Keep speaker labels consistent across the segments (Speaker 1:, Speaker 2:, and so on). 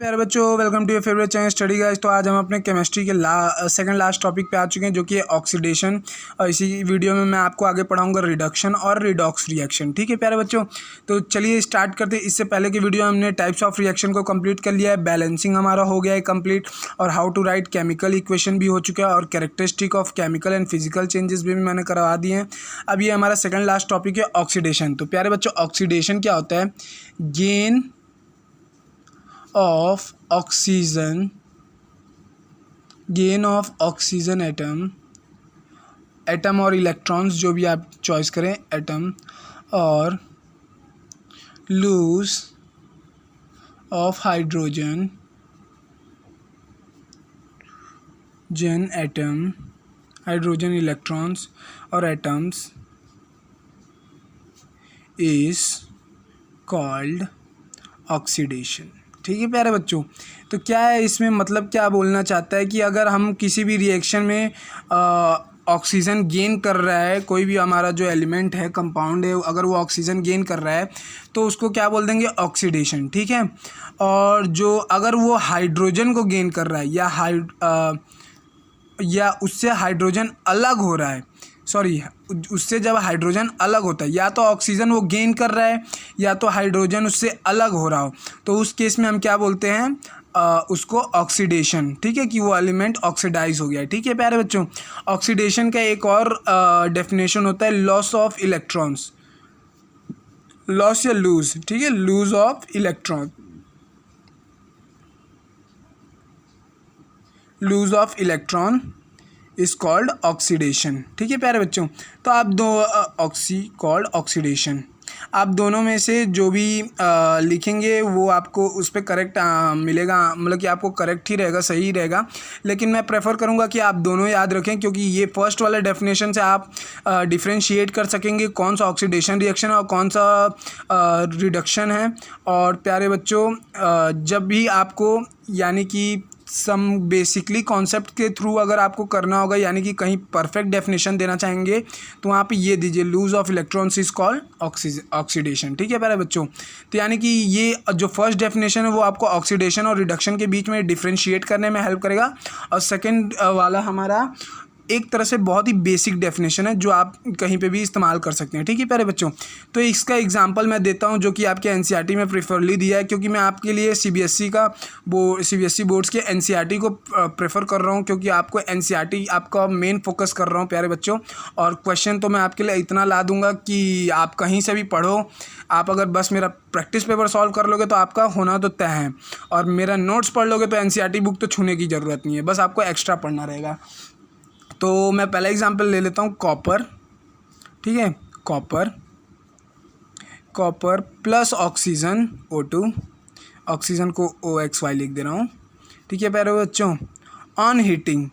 Speaker 1: प्यारे बच्चों, welcome to your favourite channel study guys. तो आज हम अपने केमिस्ट्री के सेकंड लास्ट टॉपिक पे आ चुके हैं, जो कि है ऑक्सीडेशन। और इसी वीडियो में मैं आपको आगे पढ़ाऊंगा रिडक्शन और रिडॉक्स रिएक्शन। ठीक है प्यारे बच्चों, तो चलिए स्टार्ट करते हैं। इससे पहले की वीडियो हमने टाइप्स ऑफ रिएक्शन को कंप्लीट कर लिया है, बैलेंसिंग हमारा हो गया है कंप्लीट, और how to write chemical equation भी हो चुका है, और characteristic of chemical and physical changes भी मैंने करवा दिए हैं। अब ये हमारा सेकेंड लास्ट टॉपिक है ऑक्सीडेशन। तो प्यारे बच्चों, ऑक्सीडेशन क्या होता है? गेन of ऑक्सीजन एटम और इलेक्ट्रॉन्स, जो भी आप चॉइस करें, एटम, और lose of hydrogen atom, hydrogen electrons और एटम्स इज कॉल्ड ऑक्सीडेशन। ठीक है प्यारे बच्चों, तो क्या है इसमें, मतलब क्या बोलना चाहता है कि अगर हम किसी भी रिएक्शन में ऑक्सीजन गेन कर रहा है, कोई भी हमारा जो एलिमेंट है, कंपाउंड है, अगर वो ऑक्सीजन गेन कर रहा है तो उसको क्या बोल देंगे? ऑक्सीडेशन। ठीक है। और जो अगर वो हाइड्रोजन को गेन कर रहा है या उससे हाइड्रोजन अलग हो रहा है, सॉरी, उससे जब हाइड्रोजन अलग होता है, या तो ऑक्सीजन वो गेन कर रहा है या तो हाइड्रोजन उससे अलग हो रहा हो, तो उस केस में हम क्या बोलते हैं? उसको ऑक्सीडेशन। ठीक है, कि वो एलिमेंट ऑक्सीडाइज हो गया है। ठीक है प्यारे बच्चों, ऑक्सीडेशन का एक और डेफिनेशन होता है लॉस ऑफ इलेक्ट्रॉन्स, लॉस या लूज। ठीक है, lose of electron is called oxidation. ठीक है प्यारे बच्चों, तो आप कॉल्ड ऑक्सीडेशन, आप दोनों में से जो भी लिखेंगे वो आपको उस पर करेक्ट मिलेगा, मतलब कि आपको करेक्ट ही रहेगा, सही ही रहेगा। लेकिन मैं प्रेफर करूंगा कि आप दोनों याद रखें, क्योंकि ये फर्स्ट वाले डेफिनेशन से आप डिफ्रेंशिएट कर सकेंगे कौन सा ऑक्सीडेशन रिएक्शन है और कौन सा रिडक्शन है। और प्यारे बच्चों, जब भी आपको यानी कि सम बेसिकली कॉन्सेप्ट के थ्रू अगर आपको करना होगा, यानी कि कहीं परफेक्ट डेफिनेशन देना चाहेंगे, तो वहाँ पे ये दीजिए, lose of electrons is called oxidation. ठीक है प्यारे बच्चों, तो यानी कि ये जो फर्स्ट डेफिनेशन है वो आपको ऑक्सीडेशन और रिडक्शन के बीच में डिफ्रेंशिएट करने में हेल्प करेगा, और सेकेंड वाला हमारा एक तरह से बहुत ही बेसिक डेफिनेशन है जो आप कहीं पे भी इस्तेमाल कर सकते हैं। ठीक है प्यारे बच्चों, तो इसका एग्जांपल मैं देता हूं, जो कि आपके एनसीईआरटी में प्रेफरली दिया है, क्योंकि मैं आपके लिए सीबीएसई बोर्ड्स के एनसीईआरटी को प्रेफर कर रहा हूं, क्योंकि आपको एनसीईआरटी आपका मेन फोकस कर रहा हूं प्यारे बच्चों। और क्वेश्चन तो मैं आपके लिए इतना ला दूंगा कि आप कहीं से भी पढ़ो, आप अगर बस मेरा प्रैक्टिस पेपर सॉल्व कर लोगे तो आपका होना तो तय है, और मेरा नोट्स पढ़ लोगे तो एनसीईआरटी बुक तो छूने की ज़रूरत नहीं है, बस आपको एक्स्ट्रा पढ़ना रहेगा। तो मैं पहला एग्जांपल ले लेता हूँ, कॉपर। ठीक है, copper plus oxygen O2, oxygen को OXY लिख दे रहा हूँ। ठीक है प्यारे बच्चों, ऑन हीटिंग।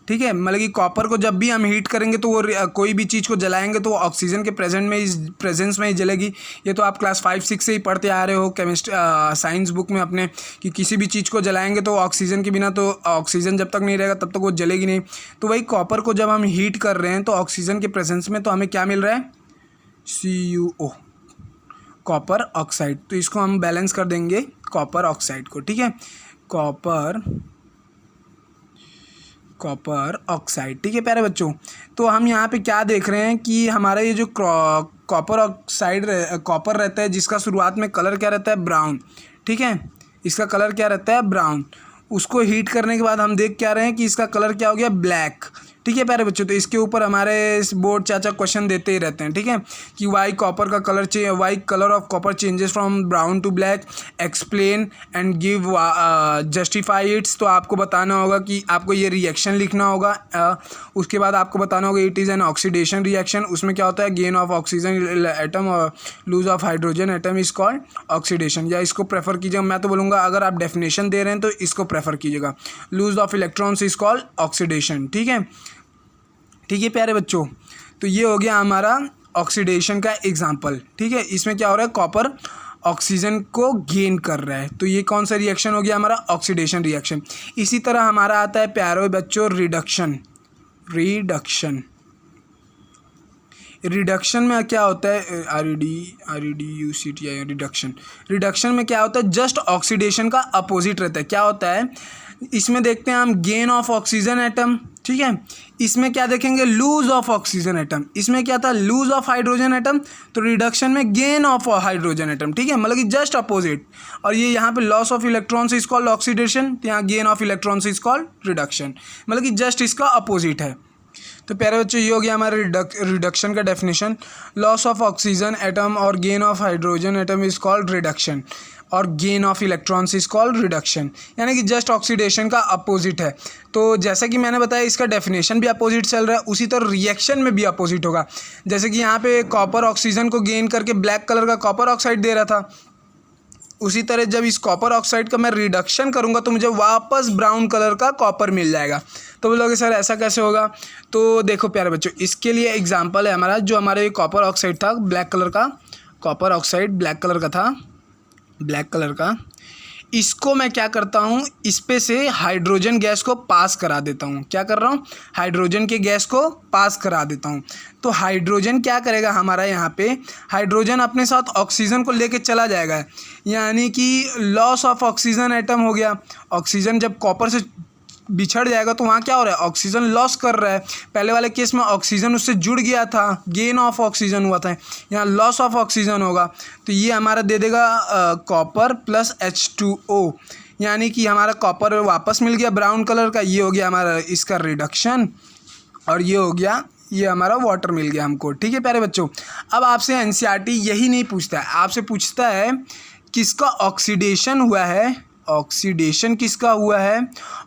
Speaker 1: ठीक है, मतलब कि कॉपर को जब भी हम हीट करेंगे तो वो कोई भी चीज़ को जलाएंगे तो वो ऑक्सीजन के प्रेजेंस में ही जलेगी। ये तो आप क्लास 5-6 से ही पढ़ते आ रहे हो साइंस बुक में अपने, कि किसी भी चीज़ को जलाएंगे तो ऑक्सीजन के बिना, तो ऑक्सीजन जब तक नहीं रहेगा तब तक वो जलेगी नहीं। तो वही कॉपर को जब हम हीट कर रहे हैं तो ऑक्सीजन के प्रेजेंस में तो हमें क्या मिल रहा है? CuO, copper oxide. तो इसको हम बैलेंस कर देंगे कॉपर ऑक्साइड को। ठीक है, कॉपर ऑक्साइड। ठीक है प्यारे बच्चों, तो हम यहाँ पे क्या देख रहे हैं कि हमारा ये जो कॉपर रहता है, जिसका शुरुआत में कलर क्या रहता है? ब्राउन। ठीक है, इसका कलर क्या रहता है? ब्राउन। उसको हीट करने के बाद हम देख क्या रहे हैं कि इसका कलर क्या हो गया? ब्लैक। ठीक है प्यारे बच्चों, तो इसके ऊपर हमारे बोर्ड चाचा क्वेश्चन देते ही रहते हैं। ठीक है, कि why colour of copper changes from brown to black, explain and give justify its. तो आपको बताना होगा कि आपको ये रिएक्शन लिखना होगा, उसके बाद आपको बताना होगा it is an oxidation reaction. उसमें क्या होता है? गेन ऑफ ऑक्सीजन एटम और lose of hydrogen atom is called oxidation. या इसको प्रेफर कीजिएगा, मैं तो बोलूँगा अगर आप डेफिनेशन दे रहे हैं तो इसको प्रेफर कीजिएगा, lose of electrons is called oxidation. ठीक है, ठीक है प्यारे बच्चों, तो ये हो गया हमारा ऑक्सीडेशन का एग्जाम्पल। ठीक है, इसमें क्या हो रहा है? कॉपर ऑक्सीजन को गेन कर रहा है, तो ये कौन सा रिएक्शन हो गया? हमारा ऑक्सीडेशन रिएक्शन। इसी तरह हमारा आता है प्यारे बच्चों रिडक्शन। रिडक्शन में क्या होता है, REDUCTI रिडक्शन, रिडक्शन में क्या होता है, जस्ट ऑक्सीडेशन का अपोजिट रहता है। क्या होता है, इसमें देखते हैं हम गेन ऑफ ऑक्सीजन एटम, ठीक है, इसमें क्या देखेंगे, लूज ऑफ ऑक्सीजन एटम, इसमें क्या था, लूज ऑफ हाइड्रोजन एटम, तो रिडक्शन में गेन ऑफ हाइड्रोजन एटम, ठीक है, मतलब कि जस्ट अपोजिट। और ये यहाँ पे loss of electrons is called oxidation, तो यहाँ gain of electrons is called reduction, मतलब कि जस्ट इसका अपोजिट है। तो प्यारे बच्चों ये हो गया हमारे रिडक्शन का definition. Loss of oxygen atom और gain of hydrogen atom is called reduction, और gain of electrons is called reduction, यानी कि जस्ट ऑक्सीडेशन का अपोजिट है। तो जैसा कि मैंने बताया इसका डेफिनेशन भी अपोजिट चल रहा है, उसी तरह रिएक्शन में भी अपोजिट होगा। जैसे कि यहाँ पे कॉपर ऑक्सीजन को गेन करके ब्लैक कलर का कॉपर ऑक्साइड दे रहा था, उसी तरह जब इस कॉपर ऑक्साइड का मैं रिडक्शन करूँगा तो मुझे वापस ब्राउन कलर का कॉपर मिल जाएगा। तो बोलोगे सर ऐसा कैसे होगा, तो देखो प्यारे बच्चों, इसके लिए एग्जांपल है हमारा, जो हमारे कॉपर ऑक्साइड था ब्लैक कलर का, कॉपर ऑक्साइड ब्लैक कलर का था, ब्लैक कलर का, इसको मैं क्या करता हूँ, इस पे से हाइड्रोजन गैस को पास करा देता हूँ। क्या कर रहा हूँ, हाइड्रोजन के गैस को पास करा देता हूँ। तो हाइड्रोजन क्या करेगा हमारा, यहाँ पे हाइड्रोजन अपने साथ ऑक्सीजन को लेके चला जाएगा, यानी कि लॉस ऑफ ऑक्सीजन एटम हो गया। ऑक्सीजन जब कॉपर से बिछड़ जाएगा तो वहाँ क्या हो रहा है, ऑक्सीजन लॉस कर रहा है। पहले वाले केस में ऑक्सीजन उससे जुड़ गया था, गेन ऑफ ऑक्सीजन हुआ था, यहाँ लॉस ऑफ ऑक्सीजन होगा। तो ये हमारा दे देगा कॉपर प्लस H2O, यानी कि हमारा कॉपर वापस मिल गया ब्राउन कलर का, ये हो गया हमारा इसका रिडक्शन, और ये हो गया, ये हमारा वाटर मिल गया हमको। ठीक है प्यारे बच्चों, अब आपसे NCERT यही नहीं पूछता है, आपसे पूछता है किसका ऑक्सीडेशन हुआ है, ऑक्सीडेशन किसका हुआ है,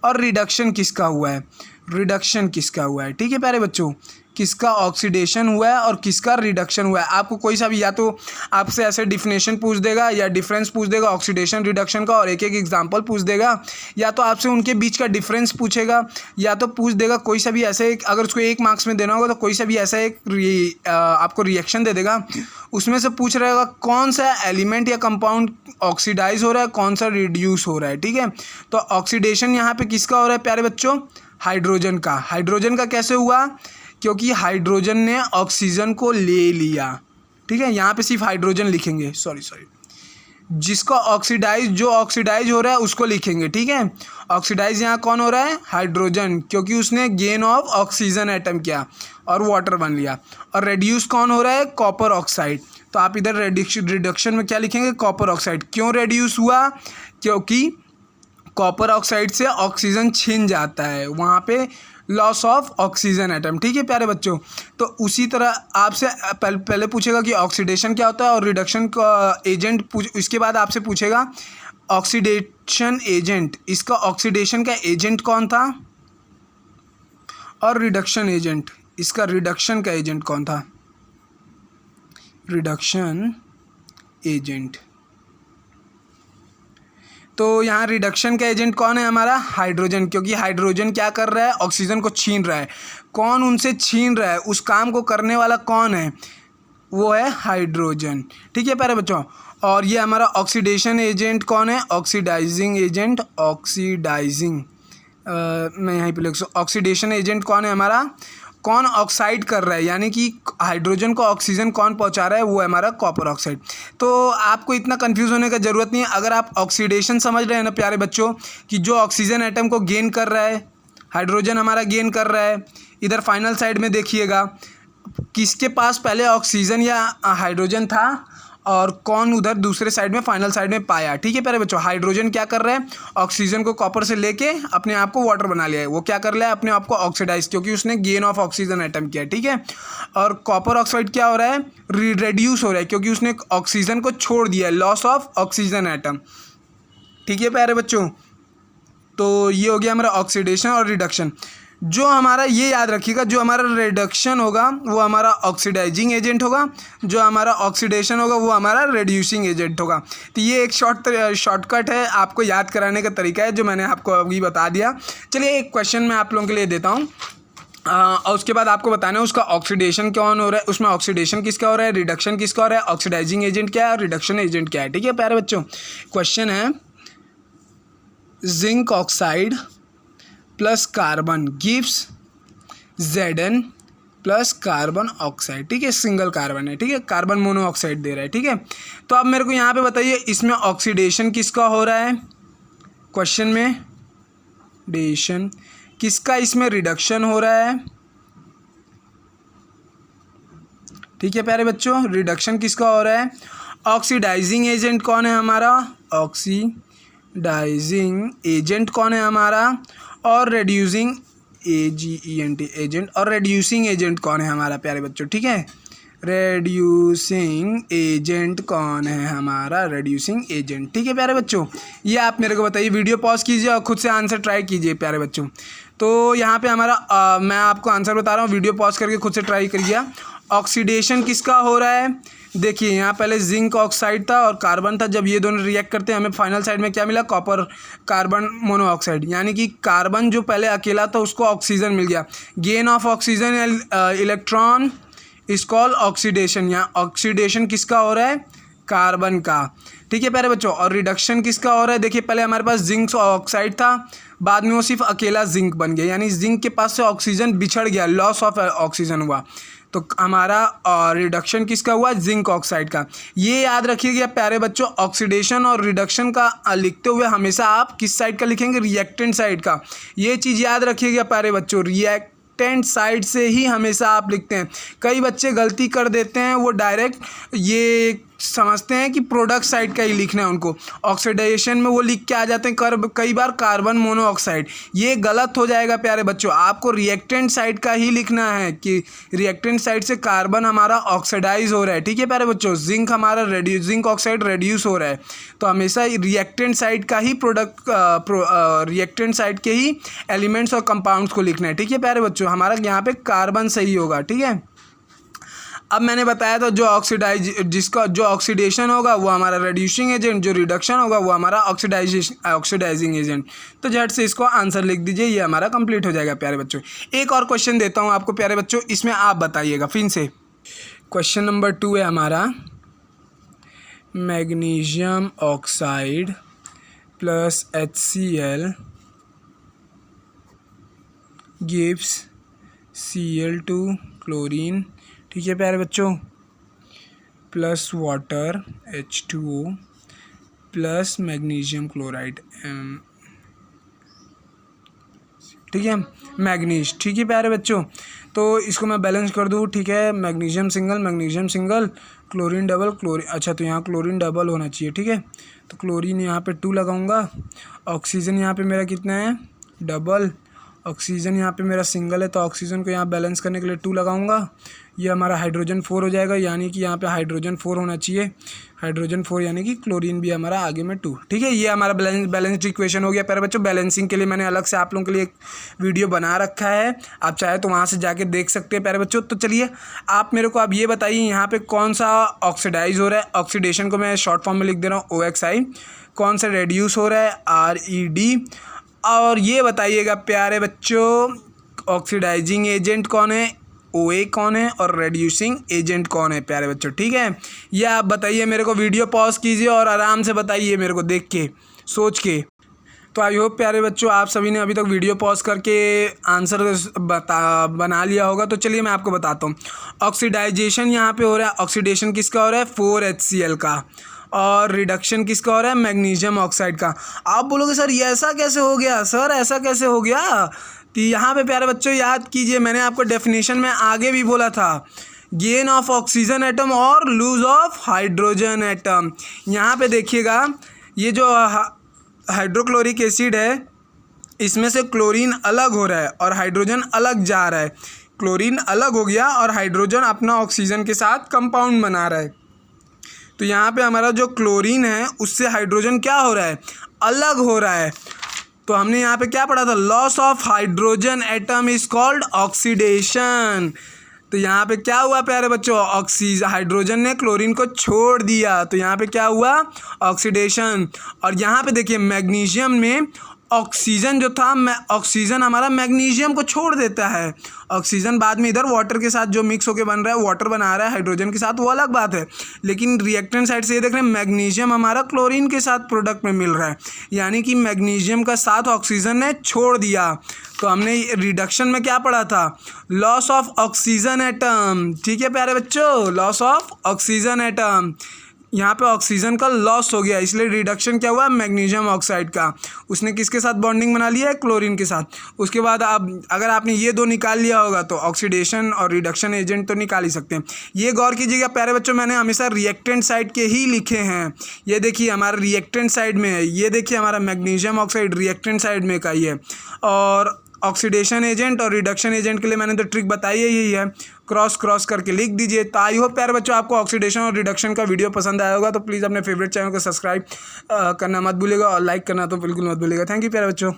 Speaker 1: और रिडक्शन किसका हुआ है, रिडक्शन किसका हुआ है। ठीक है प्यारे बच्चों, किसका ऑक्सीडेशन हुआ है और किसका रिडक्शन हुआ है। आपको कोई सा भी, या तो आपसे ऐसे डिफिनेशन पूछ देगा या डिफरेंस पूछ देगा ऑक्सीडेशन रिडक्शन का, और एक एक एग्जांपल पूछ देगा, या तो आपसे उनके बीच का डिफरेंस पूछेगा, या तो पूछ देगा कोई सा भी ऐसे एक, अगर उसको 1 मार्क्स में देना होगा तो कोई सा भी ऐसा एक आपको रिएक्शन दे देगा, उसमें से पूछ रहेगा कौन सा एलिमेंट या कंपाउंड ऑक्सीडाइज हो रहा है, कौन सा रिड्यूस हो रहा है। ठीक है, तो ऑक्सीडेशन यहाँ पे किसका हो रहा है प्यारे बच्चों, हाइड्रोजन का। हाइड्रोजन का कैसे हुआ, क्योंकि हाइड्रोजन ने ऑक्सीजन को ले लिया। ठीक है, यहाँ पे सिर्फ हाइड्रोजन लिखेंगे, सॉरी जिसका ऑक्सीडाइज, जो ऑक्सीडाइज हो रहा है उसको लिखेंगे। ठीक है, ऑक्सीडाइज यहाँ कौन हो रहा है, हाइड्रोजन, क्योंकि उसने गेन ऑफ ऑक्सीजन एटम किया और वाटर बन लिया। और रेड्यूस कौन हो रहा है, कॉपर ऑक्साइड। तो आप इधर रिडक्शन में क्या लिखेंगे, कॉपर ऑक्साइड। क्यों रेड्यूस हुआ, क्योंकि कॉपर ऑक्साइड से ऑक्सीजन छिन जाता है, वहाँ पे लॉस ऑफ ऑक्सीजन एटम। ठीक है प्यारे बच्चों, तो उसी तरह आपसे पहले पूछेगा कि ऑक्सीडेशन क्या होता है और रिडक्शन का एजेंट इसके बाद आपसे पूछेगा ऑक्सीडेशन एजेंट, इसका ऑक्सीडेशन का एजेंट कौन था, और रिडक्शन एजेंट, इसका रिडक्शन का एजेंट कौन था, रिडक्शन एजेंट। तो यहाँ रिडक्शन का एजेंट कौन है हमारा, हाइड्रोजन, क्योंकि हाइड्रोजन क्या कर रहा है, ऑक्सीजन को छीन रहा है। कौन उनसे छीन रहा है, उस काम को करने वाला कौन है, वो है हाइड्रोजन। ठीक है प्यारे बच्चों, और ये हमारा ऑक्सीडेशन एजेंट कौन है, ऑक्सीडाइजिंग एजेंट, ऑक्सीडाइजिंग मैं यहीं पे लिख, ऑक्सीडेशन एजेंट कौन है हमारा, कौन ऑक्साइड कर रहा है, यानी कि हाइड्रोजन को ऑक्सीजन कौन पहुंचा रहा है, वो है हमारा कॉपर ऑक्साइड। तो आपको इतना कंफ्यूज होने का ज़रूरत नहीं है, अगर आप ऑक्सीडेशन समझ रहे हैं ना प्यारे बच्चों, कि जो ऑक्सीजन एटम को गेन कर रहा है, हाइड्रोजन हमारा गेन कर रहा है। इधर फाइनल साइड में देखिएगा किसके पास पहले ऑक्सीजन या हाइड्रोजन था, और कौन उधर दूसरे साइड में फाइनल साइड में पाया। ठीक है प्यारे बच्चों, हाइड्रोजन क्या कर रहा है, ऑक्सीजन को कॉपर से लेके अपने आप को वाटर बना लिया है, वो क्या कर लिया है, अपने आप को ऑक्सीडाइज, क्योंकि उसने गेन ऑफ ऑक्सीजन एटम किया। ठीक है, और कॉपर ऑक्साइड क्या हो रहा है, रिड्यूस हो रहा है, क्योंकि उसने ऑक्सीजन को छोड़ दिया है, लॉस ऑफ ऑक्सीजन एटम। ठीक है प्यारे बच्चों, तो ये हो गया हमारा ऑक्सीडेशन और रिडक्शन। जो हमारा, ये याद रखिएगा, जो हमारा रिडक्शन होगा वो हमारा ऑक्सीडाइजिंग एजेंट होगा, जो हमारा ऑक्सीडेशन होगा वो हमारा रिड्यूसिंग एजेंट होगा। तो ये एक शॉर्टकट है, आपको याद कराने का तरीका है, जो मैंने आपको अभी बता दिया। चलिए एक क्वेश्चन मैं आप लोगों के लिए देता हूँ, और उसके बाद आपको बताना है उसका ऑक्सीडेशन कौन हो रहा है, उसमें ऑक्सीडेशन किसका हो रहा है, रिडक्शन किसका हो रहा है, ऑक्सीडाइजिंग एजेंट क्या है और रिडक्शन एजेंट क्या है। ठीक है प्यारे बच्चों, क्वेश्चन है zinc oxide plus carbon gives Zn plus carbon oxide, ठीक है, सिंगल कार्बन है, ठीक है, कार्बन मोनोऑक्साइड दे रहा है, ठीक है। तो अब मेरे को यहाँ पे बताइए इसमें ऑक्सीडेशन किसका हो रहा है, क्वेश्चन में डेशन किसका, इसमें रिडक्शन हो रहा है, ठीक है प्यारे बच्चों, रिडक्शन किसका हो रहा है। ऑक्सीडाइजिंग एजेंट कौन है हमारा, ऑक्सीडाइजिंग एजेंट कौन है हमारा, और रेड्यूसिंग AGENT एजेंट, और रेड्यूसिंग एजेंट कौन है हमारा प्यारे बच्चों, ठीक है, रेड्यूसिंग एजेंट कौन है हमारा, रेड्यूसिंग एजेंट, ठीक है प्यारे बच्चों। ये आप मेरे को बताइए, वीडियो पॉज कीजिए और खुद से आंसर ट्राई कीजिए प्यारे बच्चों। तो यहाँ पे हमारा मैं आपको आंसर बता रहा हूँ, वीडियो पॉज करके खुद से ट्राई करिए। ऑक्सीडेशन किसका हो रहा है, देखिए यहाँ पहले जिंक ऑक्साइड था और कार्बन था, जब ये दोनों रिएक्ट करते हैं हमें फाइनल साइड में क्या मिला, कॉपर कार्बन मोनोऑक्साइड, यानी कि कार्बन जो पहले अकेला था उसको ऑक्सीजन मिल गया। Gain of oxygen electron is called oxidation, यहाँ ऑक्सीडेशन किसका हो रहा है, कार्बन का, ठीक है प्यारे बच्चों। और रिडक्शन किसका हो रहा है, देखिए पहले हमारे पास जिंक ऑक्साइड था, बाद में वो सिर्फ अकेला जिंक बन गया, यानी जिंक के पास से ऑक्सीजन बिछड़ गया, लॉस ऑफ ऑक्सीजन हुआ, तो हमारा रिडक्शन किसका हुआ, जिंक ऑक्साइड का। ये याद रखिएगा प्यारे बच्चों, ऑक्सीडेशन और रिडक्शन का लिखते हुए हमेशा आप किस साइड का लिखेंगे, रिएक्टेंट साइड का। ये चीज़ याद रखिएगा प्यारे बच्चों, रिएक्टेंट साइड से ही हमेशा आप लिखते हैं। कई बच्चे गलती कर देते हैं, वो डायरेक्ट ये समझते हैं कि प्रोडक्ट साइड का ही लिखना है उनको, ऑक्सीडेशन में वो लिख के आ जाते हैं कई बार कार्बन मोनोऑक्साइड, ये गलत हो जाएगा प्यारे बच्चों। आपको रिएक्टेंट साइड का ही लिखना है कि रिएक्टेंट साइड से कार्बन हमारा ऑक्सीडाइज हो रहा है, ठीक है प्यारे बच्चों, जिंक हमारा जिंक ऑक्साइड रेड्यूस हो रहा है, तो हमेशा रिएक्टेंट साइड का ही रिएक्टेंट साइड के ही एलिमेंट्स और कंपाउंड्स को लिखना है, ठीक है प्यारे बच्चों। हमारा यहाँ पे कार्बन सही होगा, ठीक है। अब मैंने बताया था जो ऑक्सीडेशन होगा वो हमारा रेड्यूसिंग एजेंट, जो रिडक्शन होगा वो हमारा ऑक्सीडाइजिंग एजेंट। तो झट से इसको आंसर लिख दीजिए, ये हमारा कंप्लीट हो जाएगा प्यारे बच्चों। एक और क्वेश्चन देता हूँ आपको प्यारे बच्चों, इसमें आप बताइएगा फिर से। क्वेश्चन नंबर 2 है हमारा, magnesium oxide plus HCl gives Cl2 chlorine, ठीक है प्यारे बच्चों, plus water H2O plus magnesium chloride ठीक है, मैग्नीज, ठीक है प्यारे बच्चों। तो इसको मैं बैलेंस कर दूँ, ठीक है, magnesium single chlorine double chlorine, अच्छा तो यहाँ क्लोरीन डबल होना चाहिए, ठीक है, तो क्लोरीन यहाँ पे 2 लगाऊंगा, ऑक्सीजन यहाँ पे मेरा कितना है डबल, ऑक्सीजन यहाँ पे मेरा सिंगल है, तो ऑक्सीजन को यहाँ बैलेंस करने के लिए 2 लगाऊंगा, ये हमारा हाइड्रोजन 4 हो जाएगा, यानी कि यहाँ पे हाइड्रोजन 4 होना चाहिए, हाइड्रोजन 4 यानी कि क्लोरीन भी हमारा आगे में 2, ठीक है। ये हमारा बैलेंस्ड इक्वेशन हो गया प्यारे बच्चों। बैलेंसिंग के लिए मैंने अलग से आप लोगों के लिए एक वीडियो बना रखा है, आप चाहे तो वहाँ से जाके देख सकते हैं प्यारे बच्चों। तो चलिए आप मेरे को अब ये बताइए यहाँ पे कौन सा ऑक्सीडाइज हो रहा है, ऑक्सीडेशन को मैं शॉर्ट फॉर्म में लिख दे रहा हूँ OXI, कौन सा रेड्यूस हो रहा है RED, और ये बताइएगा प्यारे बच्चों ऑक्सीडाइजिंग एजेंट कौन है OA कौन है, और रेड्यूसिंग एजेंट कौन है प्यारे बच्चों, ठीक है। ये आप बताइए मेरे को, वीडियो पॉज कीजिए और आराम से बताइए मेरे को देख के सोच के। तो आई होप प्यारे बच्चों आप सभी ने अभी तक वीडियो पॉज करके आंसर बना लिया होगा। तो चलिए मैं आपको बताता हूँ, ऑक्सीडाइजेशन यहाँ पे हो रहा है, ऑक्सीडेशन किसका हो रहा है 4HCl का, और रिडक्शन किसका हो रहा है मैग्नीशियम ऑक्साइड का। आप बोलोगे सर ये ऐसा कैसे हो गया, सर ऐसा कैसे हो गया, तो यहाँ पे प्यारे बच्चों याद कीजिए, मैंने आपको डेफिनेशन में आगे भी बोला था, गेन ऑफ ऑक्सीजन एटम और लूज ऑफ हाइड्रोजन एटम। यहाँ पे देखिएगा ये जो हाइड्रोक्लोरिक एसिड है इसमें से क्लोरीन अलग हो रहा है और हाइड्रोजन अलग जा रहा है, क्लोरीन अलग हो गया और हाइड्रोजन अपना ऑक्सीजन के साथ कंपाउंड बना रहा है। तो यहाँ पे हमारा जो क्लोरीन है उससे हाइड्रोजन क्या हो रहा है, अलग हो रहा है। तो हमने यहाँ पे क्या पढ़ा था, loss of hydrogen atom is called oxidation. तो यहाँ पे क्या हुआ प्यारे बच्चों, हाइड्रोजन ने क्लोरीन को छोड़ दिया, तो यहाँ पे क्या हुआ ऑक्सीडेशन। और यहाँ पे देखिए मैग्नीशियम में ऑक्सीजन जो था, ऑक्सीजन हमारा मैग्नीशियम को छोड़ देता है। ऑक्सीजन बाद में इधर वाटर के साथ जो मिक्स होकर बन रहा है, वाटर बना रहा है हाइड्रोजन के साथ, वो अलग बात है। लेकिन रिएक्टेंट साइड से ये देख रहे हैं मैग्नीशियम हमारा क्लोरीन के साथ प्रोडक्ट में मिल रहा है, यानी कि मैग्नीशियम का साथ ऑक्सीजन ने छोड़ दिया। तो हमने रिडक्शन में क्या पढ़ा था? Loss of oxygen atom. ठीक है प्यारे बच्चों, लॉस ऑफ ऑक्सीजन एटम। यहाँ पे ऑक्सीजन का लॉस हो गया, इसलिए रिडक्शन क्या हुआ? मैग्नीशियम ऑक्साइड का। उसने किसके साथ बॉन्डिंग बना लिया है? क्लोरीन के साथ। उसके बाद अब अगर आपने ये दो निकाल लिया होगा तो ऑक्सीडेशन और रिडक्शन एजेंट तो निकाल ही सकते हैं। ये गौर कीजिएगा प्यारे बच्चों, मैंने हमेशा रिएक्टेंट साइड के ही लिखे हैं। ये देखिए हमारा रिएक्टेंट साइड में है, ये देखिए हमारा मैग्नीशियम ऑक्साइड रिएक्टेंट साइड में का ही है। और ऑक्सीडेशन एजेंट और रिडक्शन एजेंट के लिए मैंने तो ट्रिक बताई है, यही है, क्रॉस करके लिख दीजिए। तो आई होप प्यारे बच्चों आपको ऑक्सीडेशन और रिडक्शन का वीडियो पसंद आया होगा। तो प्लीज़ अपने फेवरेट चैनल को सब्सक्राइब करना मत भूलिएगा और लाइक करना तो बिल्कुल मत भूलिएगा। थैंक यू प्यारे बच्चों।